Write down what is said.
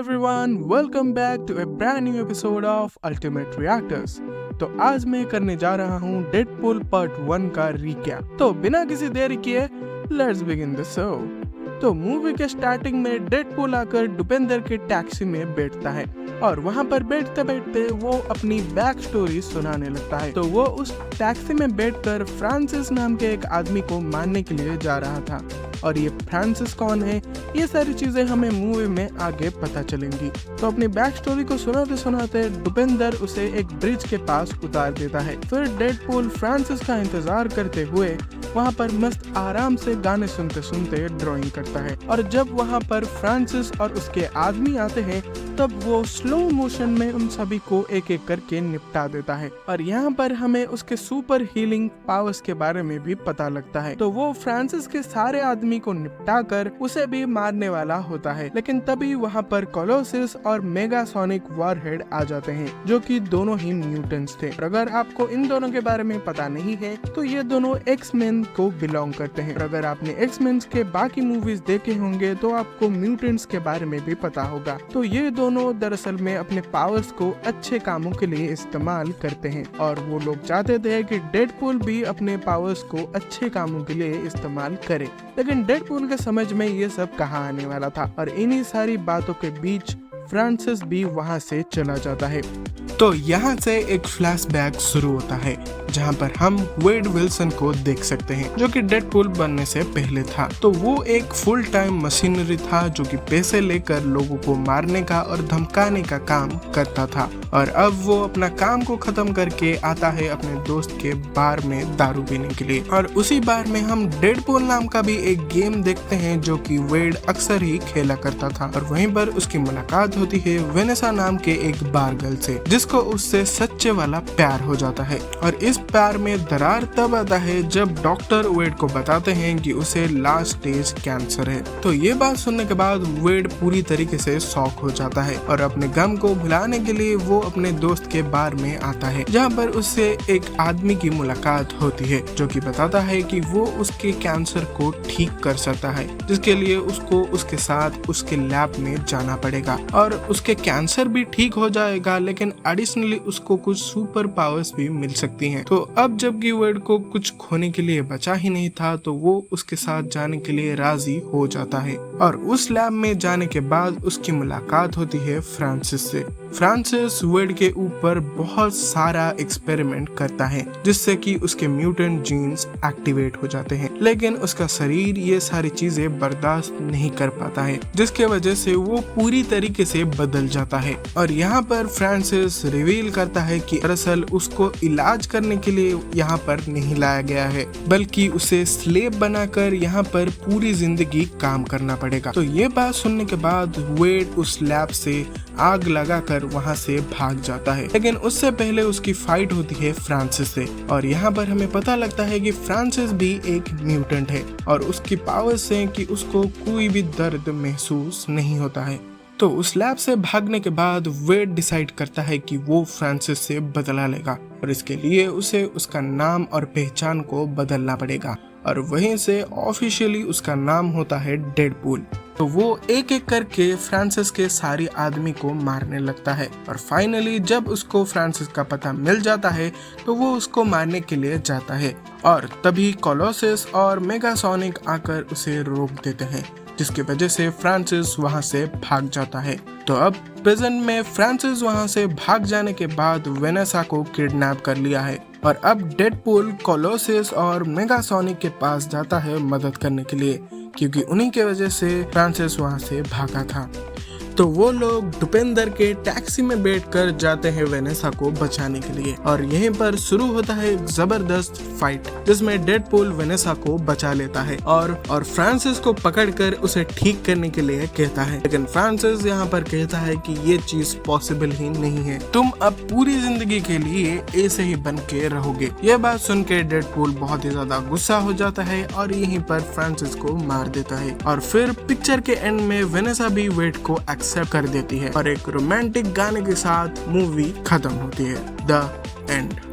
everyone, welcome back to a brand new episode of Ultimate Reactors। तो आज मैं करने जा रहा हूँ डेडपूल पार्ट 1 का रिकैप। तो बिना किसी देरी किए लेट्स बिगिन द शो। तो मूवी के स्टार्टिंग में डेडपूल आकर दुपेंद्र के टैक्सी में बैठता है और वहाँ पर बैठते बैठते वो अपनी बैक स्टोरी सुनाने लगता है। तो वो उस टैक्सी में बैठकर फ्रांसिस नाम के एक आदमी को मारने के लिए जा रहा था और ये फ्रांसिस कौन है, ये सारी चीजें हमें मूवी में आगे पता चलेंगी। तो अपनी बैक स्टोरी को सुनाते सुनाते दुपेंद्र उसे एक ब्रिज के पास उतार देता है। फिर डेडपूल फ्रांसिस का इंतजार करते हुए वहाँ पर मस्त आराम से गाने सुनते सुनते ड्राइंग करता है और जब वहाँ पर फ्रांसिस और उसके आदमी आते हैं तब वो स्लो मोशन में उन सभी को एक एक करके निपटा देता है और यहाँ पर हमें उसके सुपर हीलिंग पावर्स के बारे में भी पता लगता है। तो वो फ्रांसिस के सारे आदमी को निपटा कर उसे भी मारने वाला होता है, लेकिन तभी वहाँ पर कोलोसिस और मेगासोनिक वॉरहेड आ जाते हैं जो कि दोनों ही म्यूटेंट्स थे। और अगर आपको इन दोनों के बारे में पता नहीं है तो ये दोनों एक्स-मेन को बिलोंग करते हैं। अगर आपने एक्स-मेन के बाकी मूवीज देखे होंगे तो आपको म्यूटेंट्स के बारे में भी पता होगा। तो ये दोनों दरअसल में अपने पावर्स को अच्छे कामों के लिए इस्तेमाल करते हैं और वो लोग चाहते थे कि डेडपूल भी अपने पावर्स को अच्छे कामों के लिए इस्तेमाल करे, लेकिन डेडपूल के समझ में ये सब कहाँ आने वाला था और इन्हीं सारी बातों के बीच फ्रांसिस भी वहाँ से चला जाता है। तो यहाँ से एक फ्लैशबैक शुरू होता है जहाँ पर हम वेड विल्सन को देख सकते हैं जो कि डेडपूल बनने से पहले था। तो वो एक फुल टाइम मशीनरी था जो कि पैसे लेकर लोगों को मारने का और धमकाने का काम करता था और अब वो अपना काम को खत्म करके आता है अपने दोस्त के बार में दारू पीने के लिए और उसी बार में हम डेडपूल नाम का भी एक गेम देखते हैं जो कि वेड अक्सर ही खेला करता था और वहीं पर उसकी मुलाकात होती है वेनेसा नाम के एक बार गर्ल से जिसको उससे सच्चे वाला प्यार हो जाता है और इस प्यार में दरार तब आता है जब डॉक्टर वेड को बताते हैं कि उसे लास्ट स्टेज कैंसर है। तो ये बात सुनने के बाद वेड पूरी तरीके से शॉक हो जाता है और अपने गम को भुलाने के लिए वो अपने दोस्त के बार में आता है जहाँ पर उससे एक आदमी की मुलाकात होती है जो कि बताता है कि वो उसके कैंसर को ठीक कर सकता है, जिसके लिए उसको उसके साथ उसके लैब में जाना पड़ेगा और उसके कैंसर भी ठीक हो जाएगा, लेकिन एडिशनली उसको कुछ सुपर पावर्स भी मिल सकती हैं। तो अब जबकि वेड को कुछ खोने के लिए बचा ही नहीं था तो वो उसके साथ जाने के लिए राजी हो जाता है और उस लैब में जाने के बाद उसकी मुलाकात होती है फ्रांसिस से। फ्रांसिस वेड के ऊपर बहुत सारा एक्सपेरिमेंट करता है जिससे कि उसके म्यूटेंट जीन्स एक्टिवेट हो जाते हैं, लेकिन उसका शरीर ये सारी चीजें बर्दाश्त नहीं कर पाता है जिसके वजह से वो पूरी तरीके से बदल जाता है और यहाँ पर फ्रांसिस रिवील करता है कि दरअसल उसको इलाज करने के लिए यहाँ पर नहीं लाया गया है बल्कि उसे स्लेव बनाकर यहाँ पर पूरी जिंदगी काम करना पड़ेगा। तो ये बात सुनने के बाद वेड उस लैब से आग लगाकर वहाँ से भाग जाता है, लेकिन उससे पहले उसकी फाइट होती है फ्रांसिस से और यहाँ पर हमें पता लगता है कि फ्रांसिस भी एक म्यूटेंट है और उसकी पावर्स से कि उसको कोई भी दर्द महसूस नहीं होता है। तो उस लैब से भागने के बाद वेड डिसाइड करता है कि वो फ्रांसिस से बदला लेगा और इसके लिए उसे उसका नाम और पहचान को बदलना पड़ेगा और वहीं से ऑफिशियली उसका नाम होता है डेडपूल। तो वो एक एक करके फ्रांसिस के सारे आदमी को मारने लगता है और फाइनली जब उसको फ्रांसिस का पता मिल जाता है तो वो उसको मारने के लिए जाता है और तभी कोलोसिस और मेगासोनिक आकर उसे रोक देते हैं जिसकी वजह से फ्रांसिस वहां से भाग जाता है। तो अब प्रेजेंट में फ्रांसिस वहां से भाग जाने के बाद वेनेसा को किडनैप कर लिया है और अब डेडपूल कोलोसिस और मेगासोनिक के पास जाता है मदद करने के लिए क्योंकि उन्हीं के वजह से फ्रांसिस वहां से भागा था। तो वो लोग दुपेंद्र के टैक्सी में बैठकर जाते हैं वेनेसा को बचाने के लिए और यहीं पर शुरू होता है एक जबरदस्त फाइट जिसमें डेडपूल वेनेसा को बचा लेता है और फ्रांसिस को पकड़कर उसे ठीक करने के लिए कहता है, लेकिन फ्रांसिस यहाँ पर कहता है कि ये चीज पॉसिबल ही नहीं है, तुम अब पूरी जिंदगी के लिए ऐसे ही बन के रहोगे। ये बात सुन के डेडपूल बहुत ही ज्यादा गुस्सा हो जाता है और यहीं पर फ्रांसिस को मार देता है और फिर पिक्चर के एंड में वेनेसा भी वेड को एक्सेप्ट कर देती है और एक रोमांटिक गाने के साथ मूवी खत्म होती है। The end.